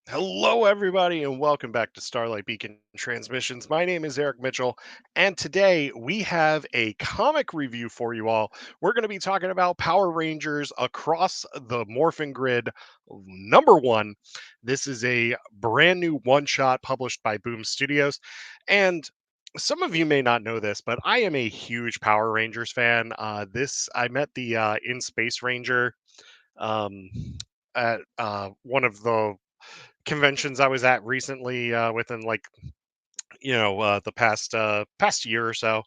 Hello, everybody, and welcome back to Starlight Beacon Transmissions. My name is Eric Mitchell, and today we have a comic review for you all. We're going to be talking about Power Rangers Across the Morphin Grid #1. This is a brand new one shot published by Boom Studios. And some of you may not know this, but I am a huge Power Rangers fan. I met the In Space Ranger um, at one of the conventions I was at recently, within like the past year or so,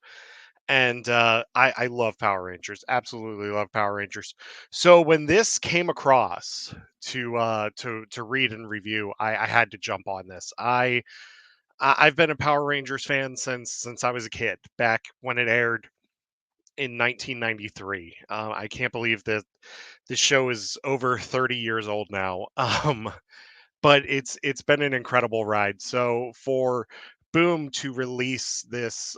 and I love Power Rangers, absolutely love Power Rangers. So when this came across to read and review, I had to jump on this. I've been a Power Rangers fan since I was a kid, back when it aired in 1993. I can't believe that this show is over 30 years old now. But it's been an incredible ride. So for Boom to release this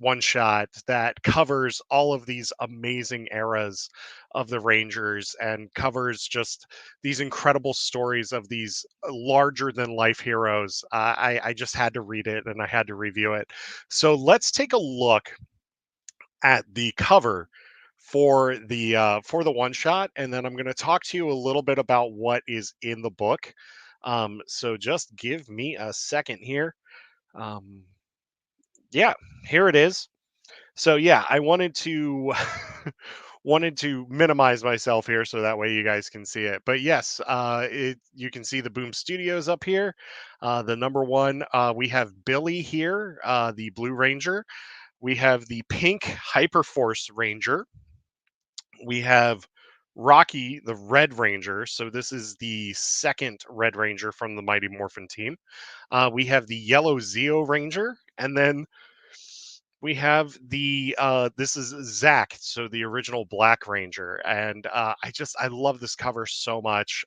one shot that covers all of these amazing eras of the Rangers and covers just these incredible stories of these larger than life heroes, I just had to read it and I had to review it. So let's take a look at the cover for the one shot, and then I'm going to talk to you a little bit about what is in the book. So just give me a second here. Um, yeah, here it is. So yeah, I wanted to wanted to minimize myself here so that way you guys can see it. But yes, you can see the Boom Studios up here. The #1, we have Billy here, the Blue Ranger. We have the pink Hyperforce Ranger. We have Rocky, the Red Ranger. So this is the second Red Ranger from the Mighty Morphin team. We have the Yellow Zeo Ranger, and then we have the this is Zach, so the original Black Ranger, and I love this cover so much.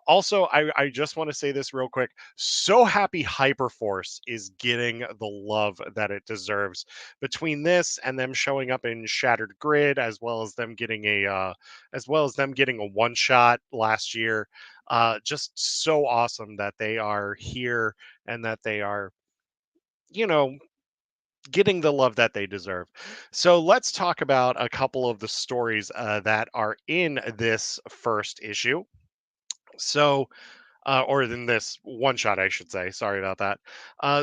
Also, I just want to say this real quick. So happy Hyperforce is getting the love that it deserves between this and them showing up in Shattered Grid, as well as them getting a one shot last year. Just so awesome that they are here and that they are you know getting the love that they deserve. So let's talk about a couple of the stories that are in this first issue. So, or in this one shot, I should say. Sorry about that.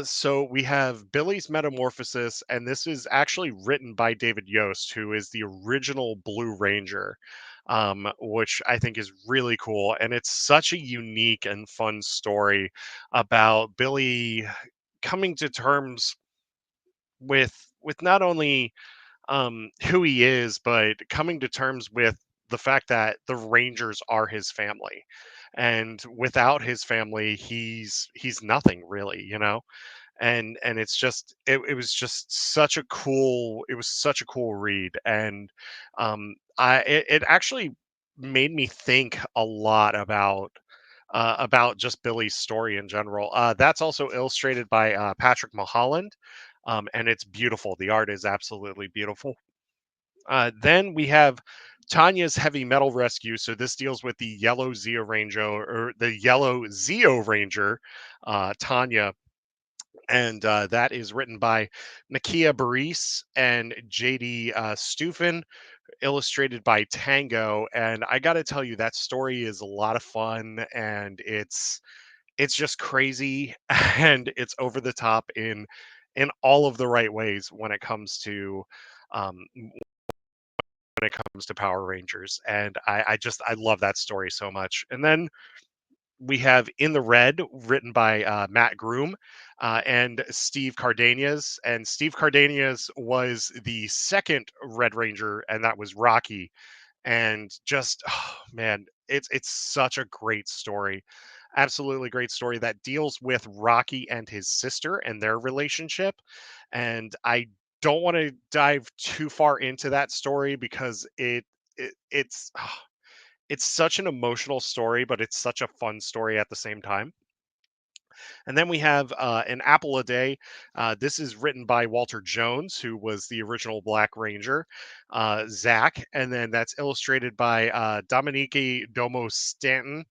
So we have Billy's Metamorphosis, and this is actually written by David Yost, who is the original Blue Ranger, which I think is really cool. And it's such a unique and fun story about Billy coming to terms with not only who he is, but coming to terms with the fact that the Rangers are his family, and without his family, he's nothing really, and it was just such a cool read, and it actually made me think a lot about just Billy's story in general. That's also illustrated by Patrick Mulholland, and it's beautiful. The art is absolutely beautiful. Then we have Tanya's Heavy Metal Rescue. So this deals with the Yellow Zeo Ranger, or the Yellow Zeo Ranger, Tanya, and that is written by Nakia Baris and JD Stufan, illustrated by Tango. And I got to tell you, that story is a lot of fun, and it's just crazy and it's over the top in all of the right ways when it comes to Power Rangers. And I love that story so much. And then we have In the Red, written by Matt Groom and Steve Cardenas. And Steve Cardenas was the second Red Ranger, and that was Rocky. And just, oh, man, it's such a great story, absolutely great story that deals with Rocky and his sister and their relationship. And I don't want to dive too far into that story because it's such an emotional story, but it's such a fun story at the same time. And then we have An Apple a Day. This is written by Walter Jones, who was the original Black Ranger, Zach. And then that's illustrated by Dominique Domo Stanton.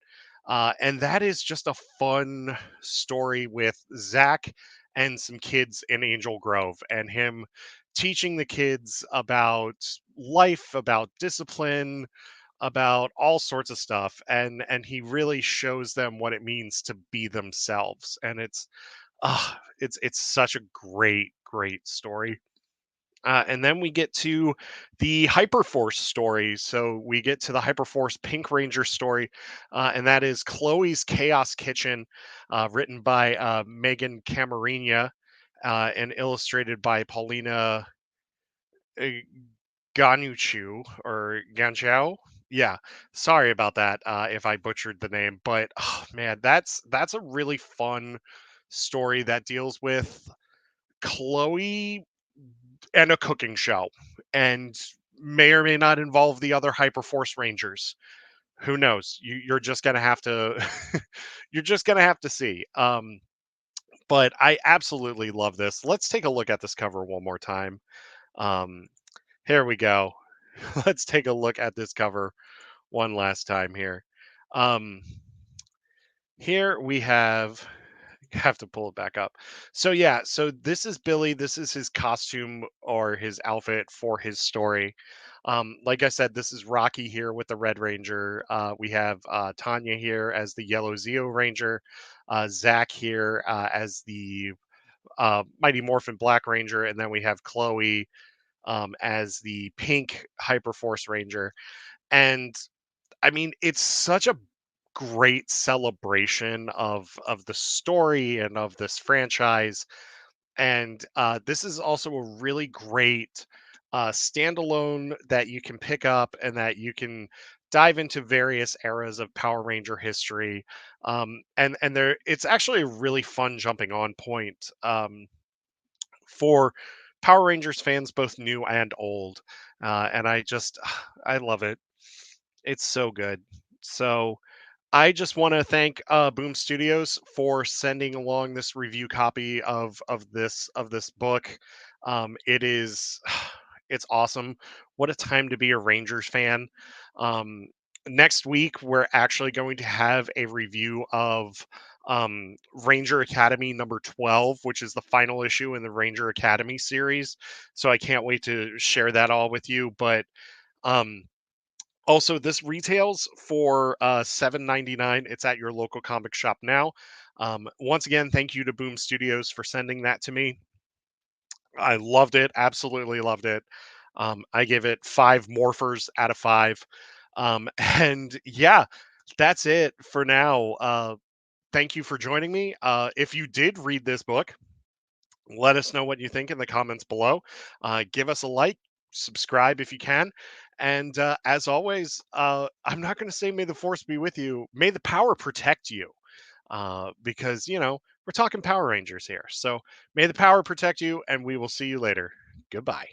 And that is just a fun story with Zach and some kids in Angel Grove, and him teaching the kids about life, about discipline, about all sorts of stuff, and he really shows them what it means to be themselves. And it's such a great story. And then we get to the Hyperforce story. So we get to the Hyperforce Pink Ranger story, and that is Chloe's Chaos Kitchen, written by Megan Camarena, and illustrated by Paulina uh, Ganuchu or Ganchao. Yeah, sorry about that if I butchered the name, but oh, man, that's a really fun story that deals with Chloe and a cooking show, and may or may not involve the other Hyperforce Rangers. Who knows? You're just gonna have to, you're just gonna have to see. But I absolutely love this. Let's take a look at this cover one more time. Um, Here we go. Let's take a look at this cover one last time here. Um, Here we have to pull it back up. So yeah, so this is Billy. This is his costume or his outfit for his story. Like I said, this is Rocky here with the Red Ranger. We have Tanya here as the Yellow Zeo Ranger, Zach here as the Mighty Morphin Black Ranger, and then we have Chloe as the Pink Hyperforce Ranger. And I mean, it's such a great celebration of the story and of this franchise. And this is also a really great standalone that you can pick up and that you can dive into various eras of Power Ranger history. And there, it's actually a really fun jumping on point for Power Rangers fans, both new and old. And I just, I love it. It's so good. So I just want to thank Boom Studios for sending along this review copy of this book. It is it's awesome. What a time to be a Rangers fan. Um, Next week we're actually going to have a review of Ranger Academy number 12, which is the final issue in the Ranger Academy series. So I can't wait to share that all with you. But um, also, this retails for $7.99. It's at your local comic shop now. Once again, thank you to Boom Studios for sending that to me. I loved it, absolutely loved it. I give it 5 morphers out of 5. And yeah, that's it for now. Thank you for joining me. If you did read this book, let us know what you think in the comments below. Give us a like, subscribe if you can. And as always, I'm not going to say may the force be with you. May the power protect you. Because, we're talking Power Rangers here. So may the power protect you, and we will see you later. Goodbye.